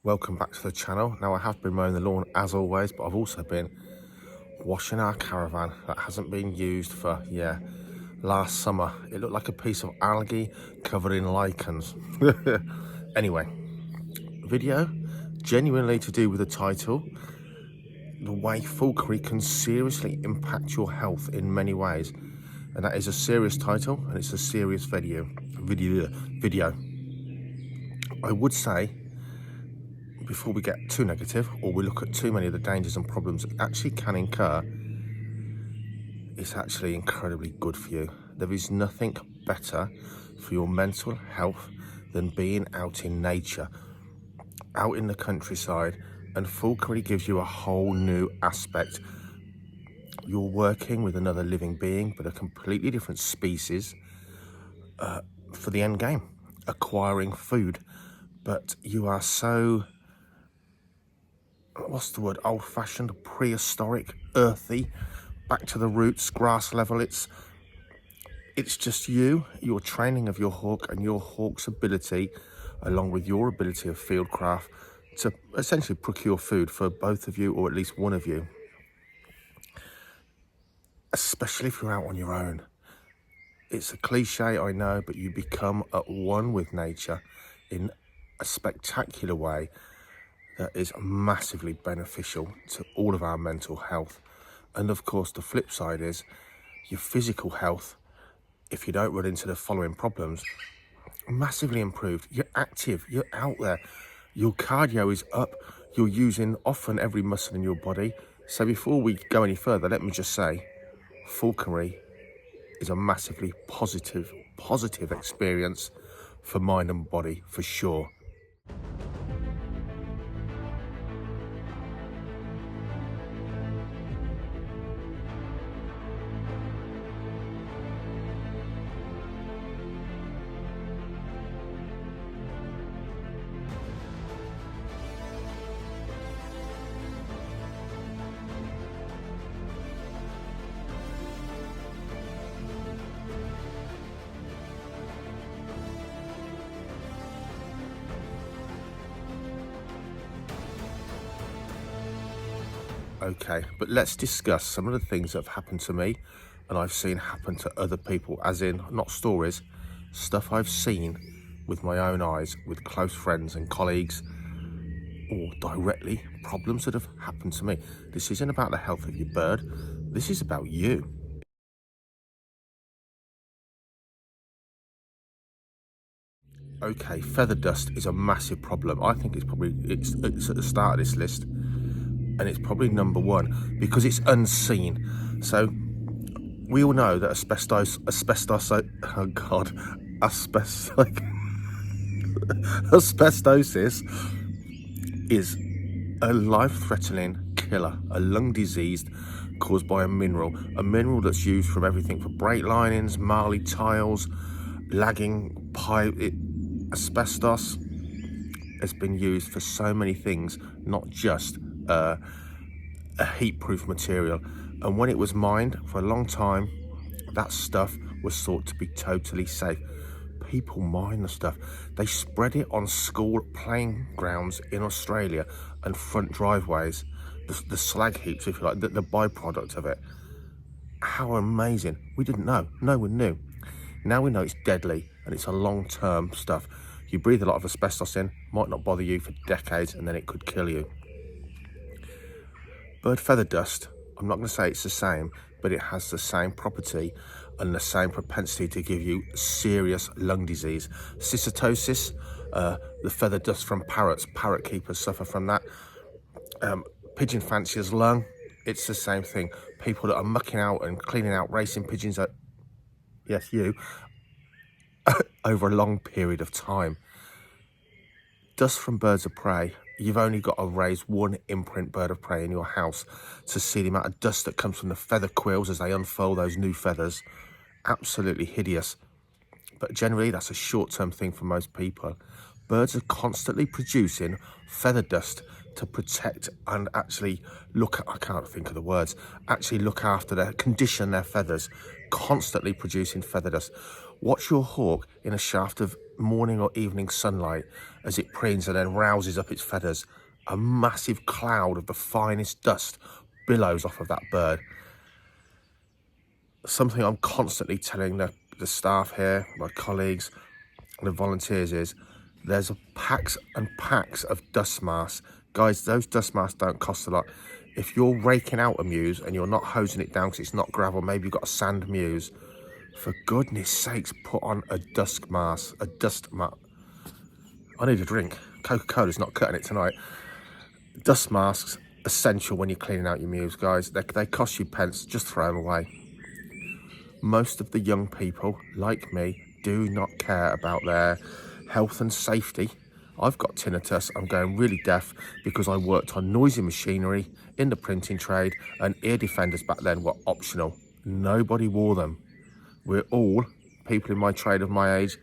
Welcome back to the channel. Now I have been mowing the lawn as always, but I've also been washing our caravan that hasn't been used for, last summer. It looked like a piece of algae covered in lichens. Anyway, video genuinely to do with the title, the way falconry can seriously impact your health in many ways. And that is a serious title and it's a serious video. I would say, before we get too negative or we look at too many of the dangers and problems that actually can incur, it's actually incredibly good for you. There is nothing better for your mental health than being out in nature, out in the countryside, and falconry gives you a whole new aspect. You're working with another living being, but a completely different species, for the end game, acquiring food. But you are so, what's the word, old-fashioned, prehistoric, earthy, back to the roots, grass level. It's just you, your training of your hawk and your hawk's ability, along with your ability of fieldcraft, to essentially procure food for both of you, or at least one of you. Especially if you're out on your own. It's a cliche, I know, but you become at one with nature in a spectacular way that is massively beneficial to all of our mental health. And of course, the flip side is your physical health, if you don't run into the following problems, massively improved. You're active, you're out there, your cardio is up, you're using often every muscle in your body. So before we go any further, let me just say, falconry is a massively positive experience for mind and body, for sure. Okay, but let's discuss some of the things that have happened to me and I've seen happen to other people, as in, not stories, stuff I've seen with my own eyes, with close friends and colleagues, or directly problems that have happened to me. This isn't about the health of your bird, this is about you. Okay, feather dust is a massive problem. I think it's at the start of this list, and it's probably number one because it's unseen. So we all know that asbestosis is a life-threatening killer, a lung disease caused by a mineral that's used from everything from brake linings, marley tiles, lagging pipe. Asbestos has been used for so many things, not just a heat-proof material. And when it was mined for a long time, that stuff was thought to be totally safe. People mine the stuff. They spread it on school playing grounds in Australia and front driveways, the slag heaps, if you like, the byproduct of it. How amazing. We didn't know. No one knew. Now we know it's deadly and it's a long-term stuff. You breathe a lot of asbestos in, might not bother you for decades, and then it could kill you. Bird feather dust, I'm not going to say it's the same, but it has the same property and the same propensity to give you serious lung disease. Cystitis, the feather dust from parrots, parrot keepers suffer from that. Pigeon fancier's lung, it's the same thing. People that are mucking out and cleaning out racing pigeons, yes, you, over a long period of time. Dust from birds of prey, you've only got to raise one imprint bird of prey in your house to see the amount of dust that comes from the feather quills as they unfold those new feathers. Absolutely hideous. But generally, that's a short-term thing for most people. Birds are constantly producing feather dust to protect and actually I can't think of the words, actually look after condition their feathers, constantly producing feather dust. Watch your hawk in a shaft of morning or evening sunlight as it preens and then rouses up its feathers, a massive cloud of the finest dust billows off of that bird. Something I'm constantly telling the staff here, my colleagues, the volunteers is there's packs and packs of dust masks. Guys, those dust masks don't cost a lot. If you're raking out a mews and you're not hosing it down because it's not gravel, maybe you've got a sand mews, for goodness sakes, put on a dust mask, a dust mask. I need a drink. Coca-Cola's not cutting it tonight. Dust masks, essential when you're cleaning out your mews, guys. They cost you pence, just throw them away. Most of the young people, like me, do not care about their health and safety. I've got tinnitus, I'm going really deaf because I worked on noisy machinery in the printing trade, and ear defenders back then were optional. Nobody wore them. We're all, people in my trade of my age,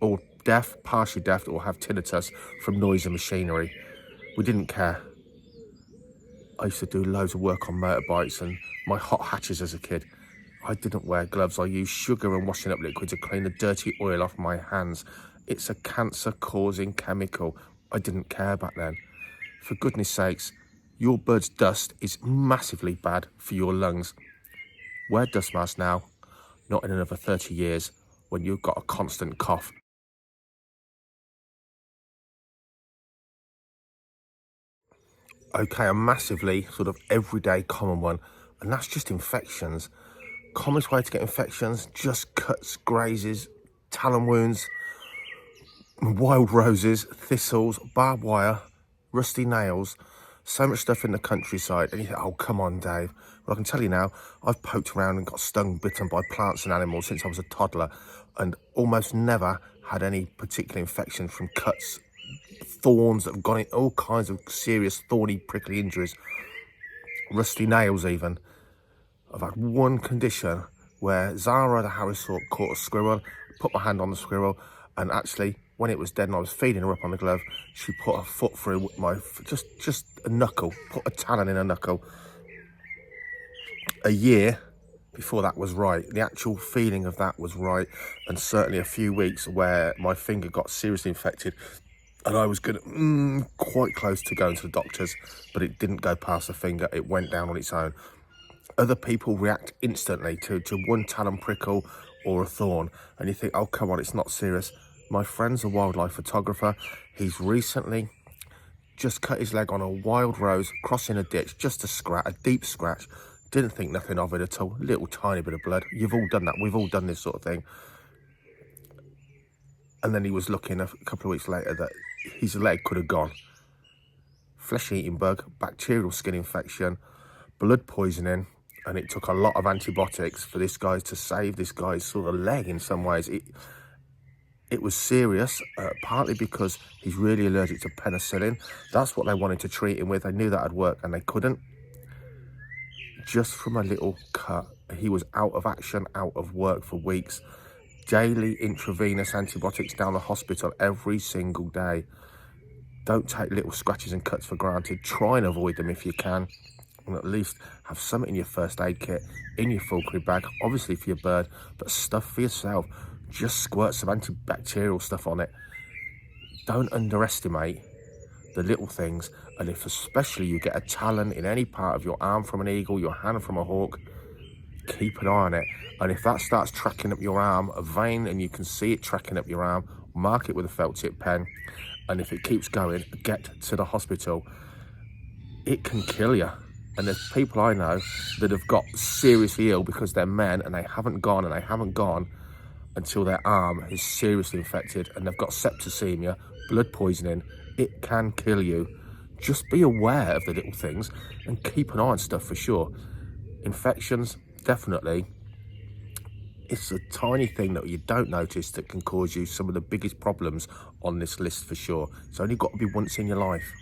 all deaf, partially deaf, or have tinnitus from noise and machinery. We didn't care. I used to do loads of work on motorbikes and my hot hatches as a kid. I didn't wear gloves. I used sugar and washing up liquid to clean the dirty oil off my hands. It's a cancer-causing chemical. I didn't care back then. For goodness sakes, your bird's dust is massively bad for your lungs. Wear dust masks now, not in another 30 years when you've got a constant cough. Okay, a massively sort of everyday common one, and that's just infections. Commonest way to get infections, just cuts, grazes, talon wounds, wild roses, thistles, barbed wire, rusty nails, so much stuff in the countryside. And you think, oh, come on, Dave. Well, I can tell you now, I've poked around and got stung, bitten by plants and animals since I was a toddler, and almost never had any particular infection from cuts, thorns that have gone in, all kinds of serious thorny, prickly injuries, rusty nails even. I've had one condition where Zara, the Harris hawk, caught a squirrel, put my hand on the squirrel, and actually, when it was dead and I was feeding her up on the glove, she put her foot through my, just a knuckle, put a talon in a knuckle. A year before that was right. The actual feeling of that was right, and certainly a few weeks where my finger got seriously infected, and I was quite close to going to the doctors, but it didn't go past the finger. It went down on its own. Other people react instantly to one talon prickle or a thorn, and you think, oh, come on, it's not serious. My friend's a wildlife photographer. He's recently just cut his leg on a wild rose, crossing a ditch, just a scratch, a deep scratch. Didn't think nothing of it at all. Little tiny bit of blood. You've all done that. We've all done this sort of thing. And then he was looking a couple of weeks later that his leg could have gone. Flesh-eating bug, bacterial skin infection, blood poisoning, and it took a lot of antibiotics for this guy to save this guy's sort of leg in some ways. It was serious, partly because he's really allergic to penicillin. That's what they wanted to treat him with. They knew that'd work and they couldn't. Just from a little cut, he was out of action, out of work for weeks. Daily intravenous antibiotics down the hospital every single day. Don't take little scratches and cuts for granted. Try and avoid them if you can. And at least have something in your first aid kit, in your Falconry bag, obviously for your bird, but stuff for yourself. Just squirt some antibacterial stuff on it. Don't underestimate the little things, and if especially you get a talon in any part of your arm from an eagle, your hand from a hawk, keep an eye on it. And if that starts tracking up your arm, a vein, and you can see it tracking up your arm, mark it with a felt tip pen. And if it keeps going, get to the hospital. It can kill you. And there's people I know that have got seriously ill because they're men and they haven't gone until their arm is seriously infected and they've got septicemia, blood poisoning. It can kill you. Just be aware of the little things and keep an eye on stuff for sure. Infections, definitely. It's a tiny thing that you don't notice that can cause you some of the biggest problems on this list for sure. It's only got to be once in your life.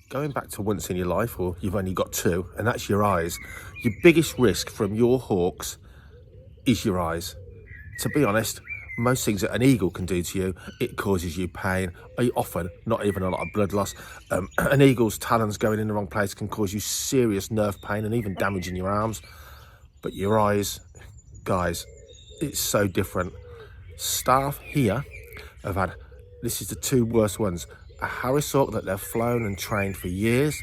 Going back to once in your life, or you've only got two, and that's your eyes. Your biggest risk from your hawks is your eyes. To be honest, most things that an eagle can do to you, it causes you pain. Often, not even a lot of blood loss. An eagle's talons going in the wrong place can cause you serious nerve pain and even damage in your arms. But your eyes, guys, it's so different. Staff here have had, this is the two worst ones, a Harris hawk that they've flown and trained for years,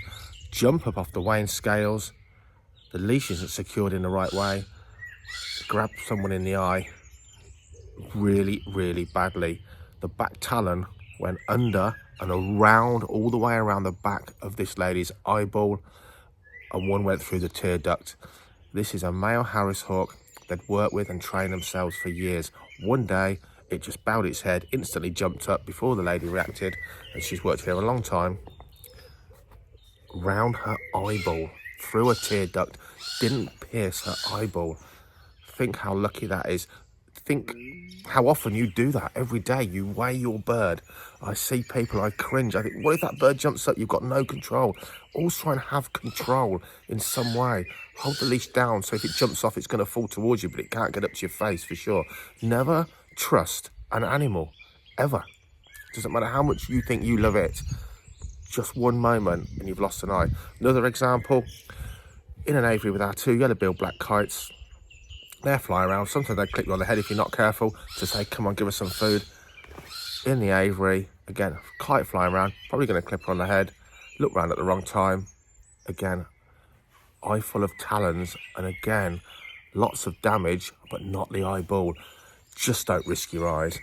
jump up off the weighing scales, the leash isn't secured in the right way, grab someone in the eye really, really badly. The back talon went under and around, all the way around the back of this lady's eyeball, and one went through the tear duct. This is a male Harris hawk they'd worked with and trained themselves for years. One day, it just bowed its head, instantly jumped up before the lady reacted, and she's worked here a long time. Round her eyeball, through a tear duct, didn't pierce her eyeball. Think how lucky that is. Think how often you do that every day. You weigh your bird. I see people, I cringe. I think, what if that bird jumps up? You've got no control. Always try and have control in some way. Hold the leash down so if it jumps off, it's going to fall towards you, but it can't get up to your face for sure. Never trust an animal, ever. Doesn't matter how much you think you love it. Just one moment and you've lost an eye. Another example, in an aviary with our two yellow-billed black kites. They fly around. Sometimes they clip you on the head if you're not careful to say, come on, give us some food. In the aviary, again, kite flying around, probably going to clip her on the head. Look round at the wrong time. Again, eye full of talons, and again, lots of damage, but not the eyeball. Just don't risk your eyes.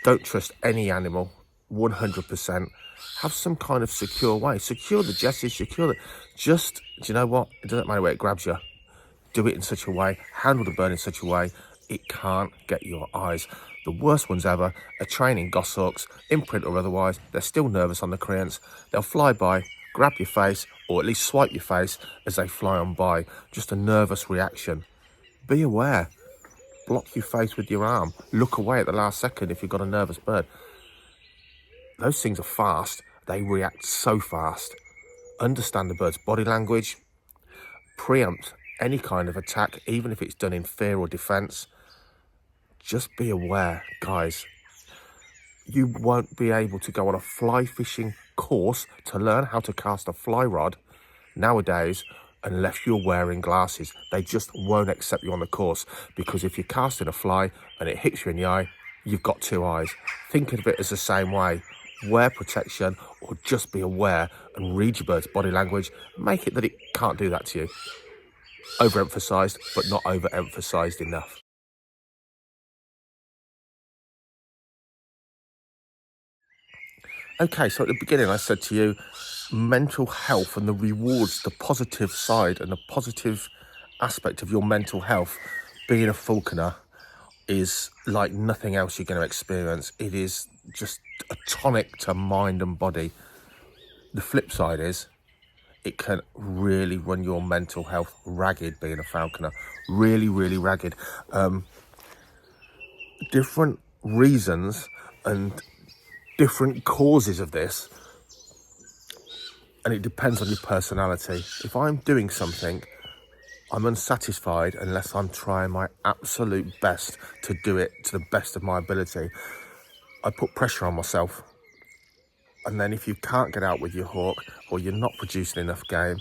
Don't trust any animal, 100%. Have some kind of secure way. Secure the jesses, secure the... Just, do you know what? It doesn't matter where it grabs you. Do it in such a way, handle the bird in such a way, it can't get your eyes. The worst ones ever are training goshawks, imprint or otherwise. They're still nervous on the creants. They'll fly by, grab your face, or at least swipe your face as they fly on by. Just a nervous reaction. Be aware. Block your face with your arm. Look away at the last second if you've got a nervous bird. Those things are fast. They react so fast. Understand the bird's body language. Preempt any kind of attack, even if it's done in fear or defense. Just be aware, guys. You won't be able to go on a fly fishing course to learn how to cast a fly rod nowadays unless you're wearing glasses. They just won't accept you on the course, because if you're casting a fly and it hits you in the eye, you've got two eyes. Think of it as the same way. Wear protection, or just be aware and read your bird's body language. Make it that it can't do that to you. Overemphasized, but not overemphasized enough. Okay, so at the beginning I said to you, mental health and the rewards, the positive side and the positive aspect of your mental health, being a falconer, is like nothing else you're going to experience. It is just a tonic to mind and body. The flip side is, it can really run your mental health ragged being a falconer. Really, really ragged. Different reasons and different causes of this. And it depends on your personality. If I'm doing something, I'm unsatisfied unless I'm trying my absolute best to do it to the best of my ability. I put pressure on myself. And then if you can't get out with your hawk, or you're not producing enough game,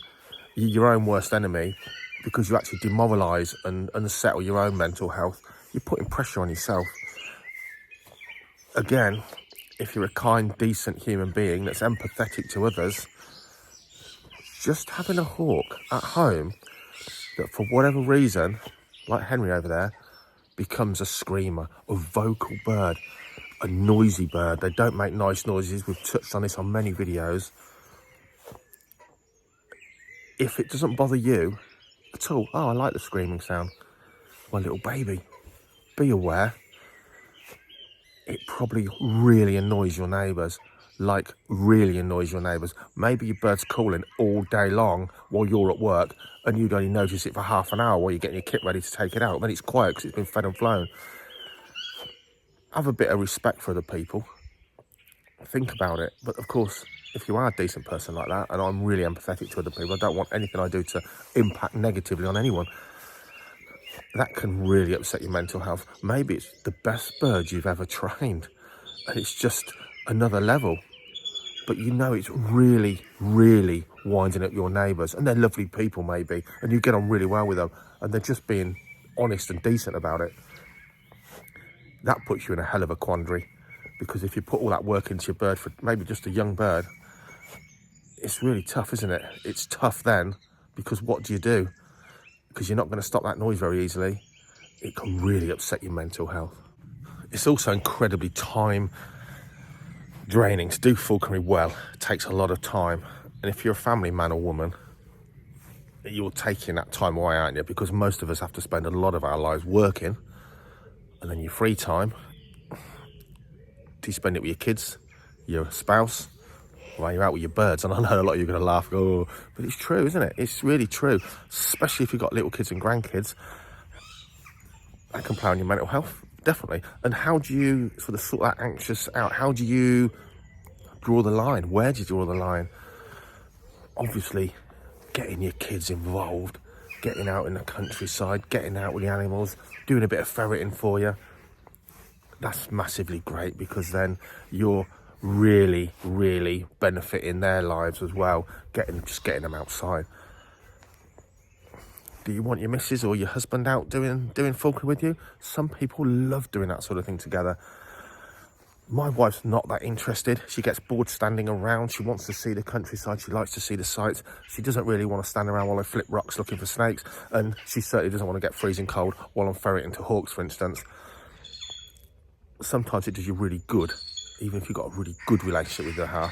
you're your own worst enemy, because you actually demoralise and unsettle your own mental health. You're putting pressure on yourself. Again, if you're a kind, decent human being that's empathetic to others, just having a hawk at home that for whatever reason, like Henry over there, becomes a screamer, a vocal bird, a noisy bird. They don't make nice noises. We've touched on this on many videos. If it doesn't bother you at all, oh, I like the screaming sound, my little baby, be aware. It probably really annoys your neighbours, like really annoys your neighbours. Maybe your bird's calling all day long while you're at work, and you'd only notice it for half an hour while you're getting your kit ready to take it out. Then it's quiet because it's been fed and flown. Have a bit of respect for other people. Think about it. But of course, if you are a decent person like that, and I'm really empathetic to other people, I don't want anything I do to impact negatively on anyone. That can really upset your mental health. Maybe it's the best bird you've ever trained, and it's just another level. but you know it's really, really winding up your neighbours, and they're lovely people maybe, and you get on really well with them, and they're just being honest and decent about it. That puts you in a hell of a quandary, because if you put all that work into your bird for maybe just a young bird, it's really tough, isn't it? It's tough then, because what do you do? Because you're not going to stop that noise very easily. It can really upset your mental health. It's also incredibly time draining. To do falconry well takes a lot of time, and if you're a family man or woman, you're taking that time away, aren't you? Because most of us have to spend a lot of our lives working, and then your free time, do you spend it with your kids, your spouse, or you're out with your birds? And I know a lot of you are going to laugh, oh, but it's true, isn't it? It's really true, especially if you've got little kids and grandkids. That can play on your mental health, definitely. And how do you sort of sort that anxious out? How do you draw the line? Where do you draw the line? Obviously, getting your kids involved, getting out in the countryside, getting out with the animals, doing a bit of ferreting for you. That's massively great, because then you're really, really benefiting their lives as well, just getting them outside. Do you want your missus or your husband out doing falconry with you? Some people love doing that sort of thing together. My wife's not that interested. She gets bored standing around. She wants to see the countryside. She likes to see the sights. She doesn't really want to stand around while I flip rocks looking for snakes. And she certainly doesn't want to get freezing cold while I'm ferreting to hawks, for instance. Sometimes it does you really good, even if you've got a really good relationship with her,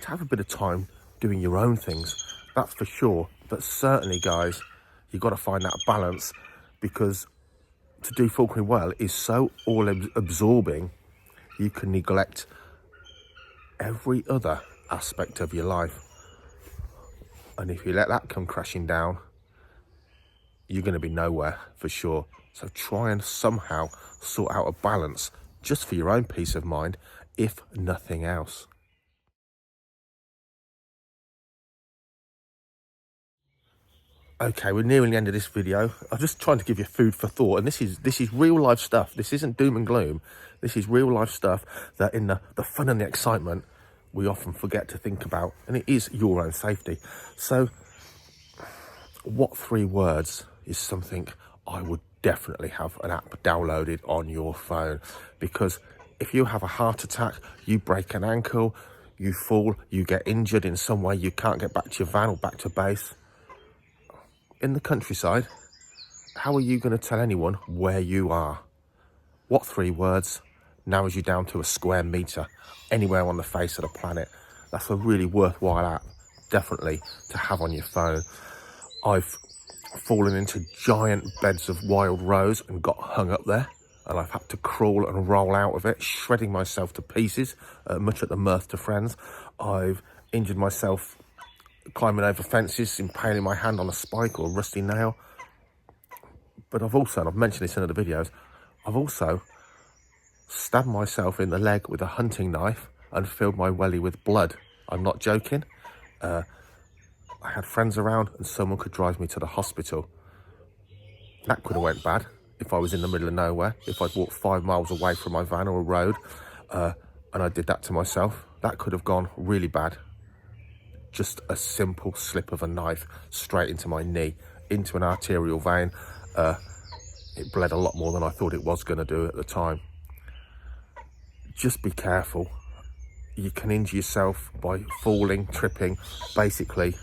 to have a bit of time doing your own things. That's for sure. But certainly, guys, you've got to find that balance, because to do falconry well is so all-absorbing, you can neglect every other aspect of your life. And if you let that come crashing down, you're going to be nowhere for sure. So try and somehow sort out a balance, just for your own peace of mind, if nothing else. Okay, we're nearing the end of this video. I'm just trying to give you food for thought, and this is real life stuff. This isn't doom and gloom. This is real life stuff that in the fun and the excitement, we often forget to think about, and it is your own safety. So what 3 words is something I would definitely have an app downloaded on your phone, because if you have a heart attack, you break an ankle, you fall, you get injured in some way, you can't get back to your van or back to base, in the countryside, how are you going to tell anyone where you are? What 3 words narrows you down to a square metre anywhere on the face of the planet? That's a really worthwhile app, definitely, to have on your phone. I've fallen into giant beds of wild rose and got hung up there, and I've had to crawl and roll out of it, shredding myself to pieces, much at the mirth to friends. I've injured myself climbing over fences, impaling my hand on a spike or a rusty nail. But I've also, and I've mentioned this in other videos, I've also stabbed myself in the leg with a hunting knife and filled my welly with blood. I'm not joking. I had friends around and someone could drive me to the hospital. That could have went bad if I was in the middle of nowhere, if I'd walked 5 miles away from my van or a road, and I did that to myself. That could have gone really bad. Just a simple slip of a knife straight into my knee, into an arterial vein. It bled a lot more than I thought it was going to do at the time. Just be careful. You can injure yourself by falling, tripping. Basically,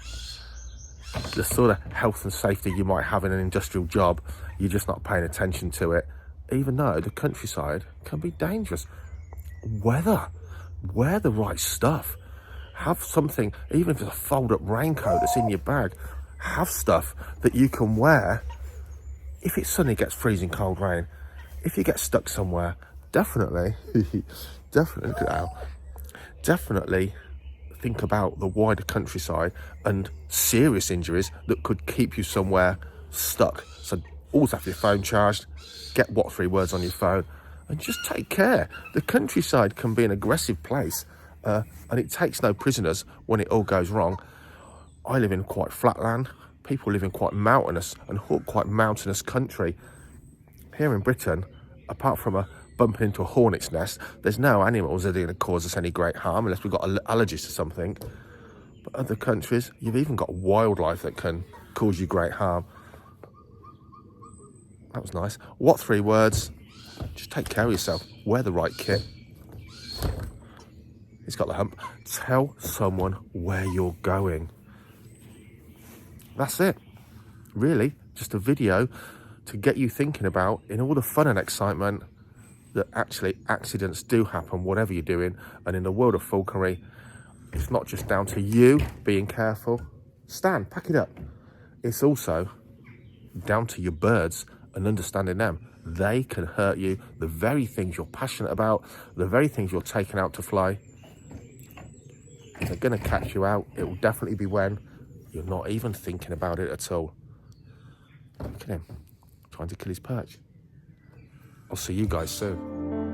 the sort of health and safety you might have in an industrial job, you're just not paying attention to it. Even though the countryside can be dangerous. Wear the right stuff. Have something, even if it's a fold-up raincoat that's in your bag, have stuff that you can wear if it suddenly gets freezing cold rain. If you get stuck somewhere, definitely think about the wider countryside and serious injuries that could keep you somewhere stuck. So always have your phone charged, get what 3 words on your phone, and just take care. The countryside can be an aggressive place. And it takes no prisoners when it all goes wrong. I live in quite flat land. People live in quite mountainous country. Here in Britain, apart from a bumping into a hornet's nest. There's no animals that are going to cause us any great harm unless we've got allergies to something. But other countries, you've even got wildlife that can cause you great harm. That was nice. What 3 words? Just take care of yourself. Wear the right kit. He's got the hump. Tell someone where you're going. That's it. Really, just a video to get you thinking about, in all the fun and excitement, that actually accidents do happen, whatever you're doing. And in the world of falconry, it's not just down to you being careful. Stan, pack it up. It's also down to your birds and understanding them. They can hurt you. The very things you're passionate about, the very things you're taking out to fly, they're going to catch you out. It will definitely be when you're not even thinking about it at all. Look at him, trying to kill his perch. I'll see you guys soon.